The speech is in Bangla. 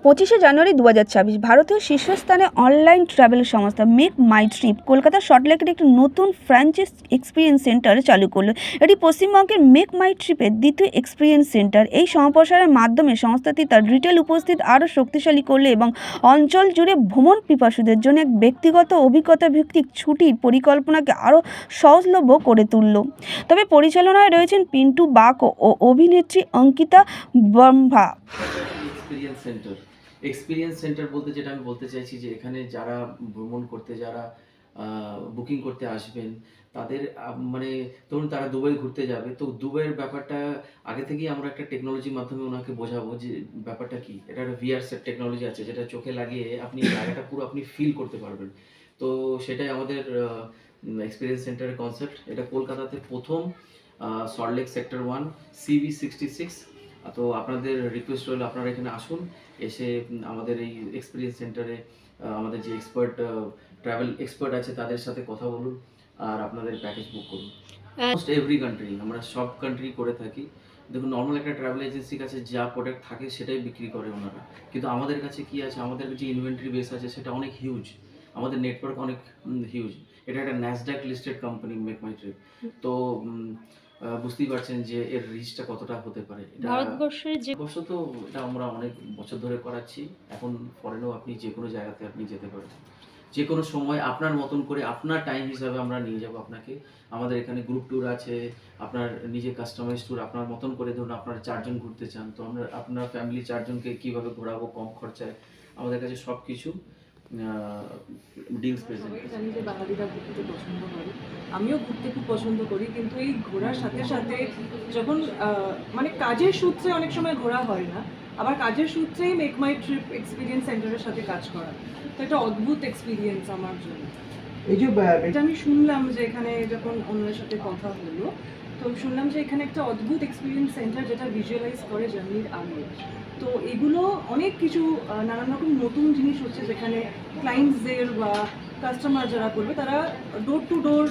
25শে জানুয়ারি 2026 ভারতীয় শীর্ষস্থানে অনলাইন ট্রাভেল সংস্থা মেক মাই ট্রিপ কলকাতা সল্টলেকের একটি নতুন ফ্র্যাঞ্চাইজ এক্সপিরিয়েন্স সেন্টার চালু করলো। এটি পশ্চিমবঙ্গের মেক মাই ট্রিপের দ্বিতীয় এক্সপিরিয়েন্স সেন্টার। এই সম্প্রসারের মাধ্যমে সংস্থাটি তার রিটেল উপস্থিত আরও শক্তিশালী করলে এবং অঞ্চল জুড়ে ভ্রমণ পিপাসুদের জন্য এক ব্যক্তিগত অভিজ্ঞতা ভিত্তিক ছুটির পরিকল্পনাকে আরও সহজলভ্য করে তুলল। তবে পরিচালনায় রয়েছেন পিন্টু বাক ও অভিনেত্রী অঙ্কিতা ব্রহ্মা। এক্সপিরিয়েন্স সেন্টার বলতে যেটা আমি বলতে চাইছি যে এখানে যারা ভ্রমণ করতে যারা বুকিং করতে আসবেন তাদের মানে ধরুন তারা দুবাই ঘুরতে যাবে, তো দুবাইয়ের ব্যাপারটা আগে থেকেই আমরা একটা টেকনোলজির মাধ্যমে ওনাকে বোঝাবো যে ব্যাপারটা কি। এটা একটা ভিআর সেট টেকনোলজি আছে যেটা চোখে লাগিয়ে আপনি জায়গাটা পুরো আপনি ফিল করতে পারবেন। তো সেটাই আমাদের এক্সপিরিয়েন্স সেন্টারের কনসেপ্ট। এটা কলকাতাতে প্রথম, সল্টলেক সেক্টর 1 CV66। তো আপনাদের রিকোয়েস্ট রইল আপনারা এখানে আসুন, এসে আমাদের এই এক্সপিরিয়েন্স সেন্টারে আমাদের যে এক্সপার্ট ট্রাভেল এক্সপার্ট আছে তাদের সাথে কথা বলুন আর আপনাদের প্যাকেজ বুক করুন। অলমোস্ট এভরি কান্ট্রি, আমরা সব কান্ট্রি করে থাকি। দেখুন, নর্মাল একটা ট্রাভেল এজেন্সির কাছে যা প্রোডাক্ট থাকে সেটাই বিক্রি করে ওনারা, কিন্তু আমাদের কাছে কি আছে, আমাদের যে ইনভেন্টরি বেস আছে সেটা অনেক হিউজ, আমাদের নেটওয়ার্ক অনেক হিউজ। এটা একটা ন্যাসড্যাক লিস্টেড কোম্পানি মেক মাই ট্রিপ। তো বুঝতেই পারছেন যে এর রিচটা কতটা হতে পারে। ভারতবর্ষের যে বর্ষ তো এটা আমরা অনেক বছর ধরে করাচ্ছি। এখন ফরেনেও আপনি যে কোনো জায়গাতে আপনি যেতে পারেন, যে কোনো সময় আপনার মতন করে আপনার টাইম হিসাবে আমরা নিয়ে যাব আপনাকে। আমাদের এখানে গ্রুপ ট্যুর আছে, আপনার নিজে কাস্টমাইজ ট্যুর আপনার মতন করে। ধরুন আপনার 4 জন ঘুরতে চান, তো আমরা আপনার ফ্যামিলি 4 জনকে কীভাবে ঘোরাবো কম খরচায়, আমাদের কাছে সব কিছু ডিলস প্রেজেন্ট। জানি যে বাঙালিরা ঘুরতে পছন্দ করে, আমিও ঘুরতে খুব পছন্দ করি, কিন্তু এই ঘোরার সাথে সাথে যখন মানে কাজের সূত্রে অনেক সময় ঘোরা হয় না, আবার কাজের সূত্রেই মেক মাই ট্রিপ এক্সপিরিয়েন্স সেন্টারের সাথে কাজ করা, তো এটা অদ্ভুত এক্সপিরিয়েন্স আমার জন্য। এই যে এটা আমি শুনলাম যে এখানে যখন অন্যের সাথে কথা হলো, তো শুনলাম যে এখানে একটা অদ্ভুত এক্সপিরিয়েন্স সেন্টার যেটা ভিজুয়ালাইজ করে জার্নির আগে। তো এগুলো অনেক কিছু নানান রকম নতুন জিনিস হচ্ছে, যেখানে ক্লায়েন্টসদের বা কাস্টমার যারা করবে তারা ডোর টু ডোর